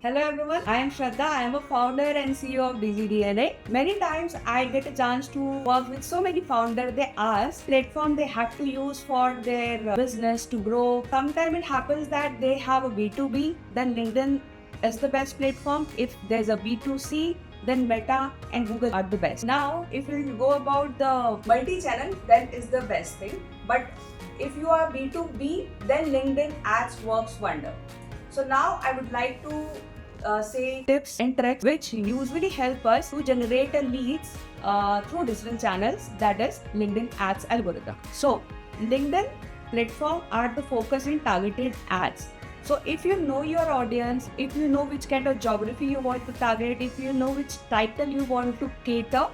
Hello everyone, I am Shraddha. I am a founder and CEO of DigiDNA. Many times I get a chance to work with so many founders. They ask platform they have to use for their business to grow. Sometimes it happens that they have a B2B, then LinkedIn is the best platform. If there's a B2C, then Meta and Google are the best. Now, if you go about the multi-channel, that is the best thing. But if you are B2B, then LinkedIn ads works wonder. So now I would like to say tips and tricks which usually help us to generate a leads through digital channels, that is LinkedIn ads algorithm. So LinkedIn platform are the focus in targeted ads. So if you know your audience, if you know which kind of geography you want to target, if you know which title you want to cater,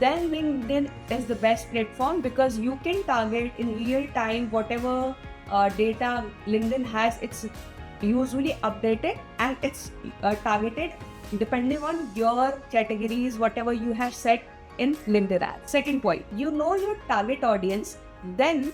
then LinkedIn is the best platform because you can target in real time whatever data LinkedIn has. It's usually updated and it's targeted depending on your categories, whatever you have set in LinkedIn ads. Second point, you know your target audience, then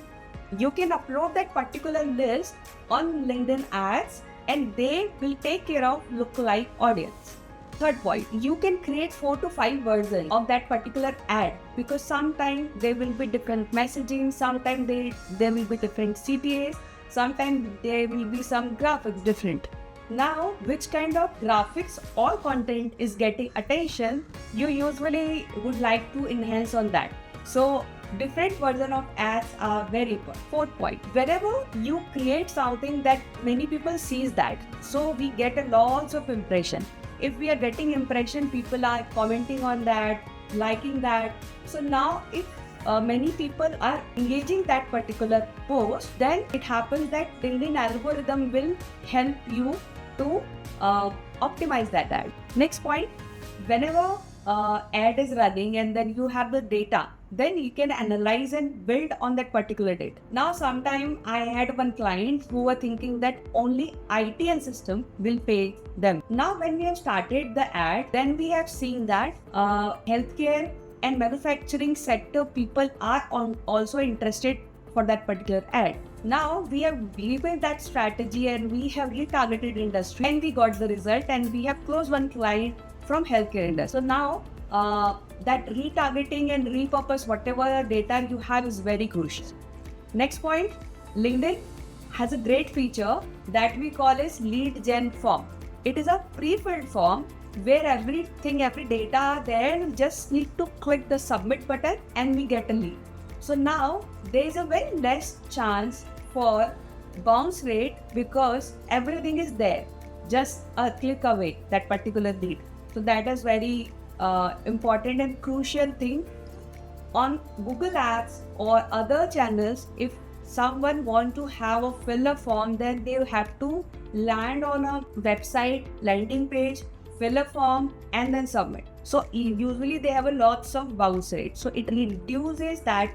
you can upload that particular list on LinkedIn ads and they will take care of lookalike audience. Third point, you can create 4 to 5 versions of that particular ad because sometimes there will be different messaging, sometimes there will be different CTAs, sometimes there will be some graphics different. Now, which kind of graphics or content is getting attention, you usually would like to enhance on that. So, different version of ads are very important. Fourth point, whenever you create something that many people sees that, so we get a lots of impression. If we are getting impression, people are commenting on that, liking that. So now if many people are engaging that particular post, then it happens that LinkedIn algorithm will help you to optimize that ad. Next point, whenever ad is running and then you have the data, then you can analyze and build on that particular data. Now, sometime I had one client who were thinking that only IT and system will pay them. Now, when we have started the ad, then we have seen that healthcare and manufacturing sector people are also interested for that particular ad. Now we have rebuilt that strategy and we have retargeted industry and we got the result and we have closed one client from healthcare industry. So now that retargeting and repurpose whatever data you have is very crucial. Next point, LinkedIn has a great feature that we call as lead gen form. It is a pre-filled form where every data are there, you just need to click the submit button and we get a lead. So now there is a very less chance for bounce rate because everything is there, just a click away, that particular lead. So that is very important and crucial thing. On Google Ads or other channels, if someone want to have a filler form, then they have to land on a website, landing page, fill a form and then submit. So usually they have a lots of bounce rate. So it reduces that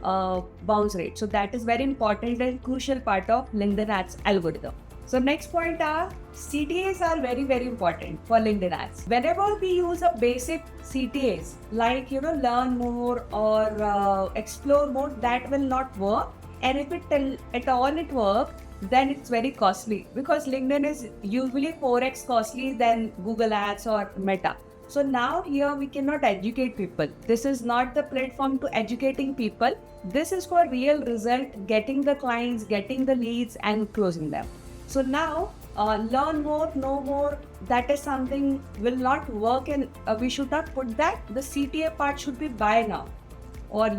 bounce rate. So that is very important and crucial part of LinkedIn ads algorithm. So next point are CTAs are very, very important for LinkedIn ads. Whenever we use a basic CTAs like, learn more or explore more, that will not work. And if it at all it works, then it's very costly because LinkedIn is usually 4x costly than Google Ads or Meta. So now here we cannot educate people. This is not the platform to educating people. This is for real result, getting the clients, getting the leads and closing them. So now learn more, know more, that is something will not work and we should not put that. The CTA part should be buy now or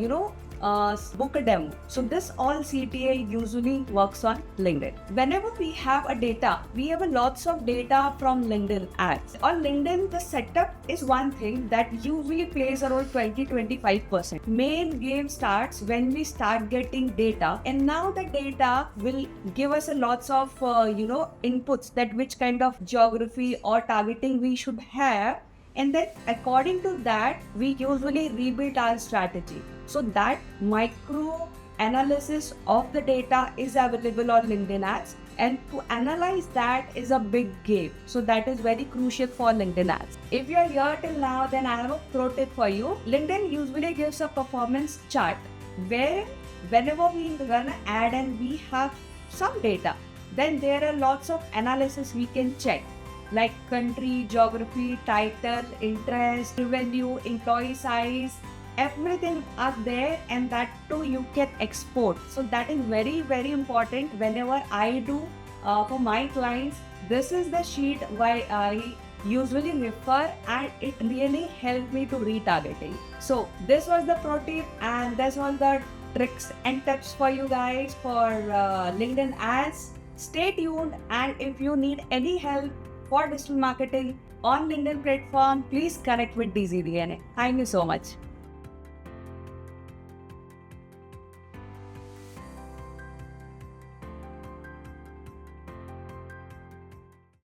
book a demo. So this all CTA usually works on LinkedIn. Whenever we have a data, we have a lots of data from LinkedIn ads. On LinkedIn, the setup is one thing that usually plays around 20-25%. Main game starts when we start getting data, and now the data will give us a lots of inputs that which kind of geography or targeting we should have. And then according to that, we usually rebuild our strategy. So that micro analysis of the data is available on LinkedIn ads. And to analyze that is a big game. So that is very crucial for LinkedIn ads. If you are here till now, then I have a pro tip for you. LinkedIn usually gives a performance chart where whenever we run an ad and we have some data, then there are lots of analysis we can check. like country, geography, title, interest, revenue, employee size, everything are there, and that too you can export. So that is very, very important whenever I do for my clients. This is the sheet why I usually refer, and it really helped me to retargeting. So this was the pro tip, and this was the tricks and tips for you guys for LinkedIn ads. Stay tuned, and if you need any help for digital marketing on LinkedIn platform, please connect with DZDNA. Thank you so much.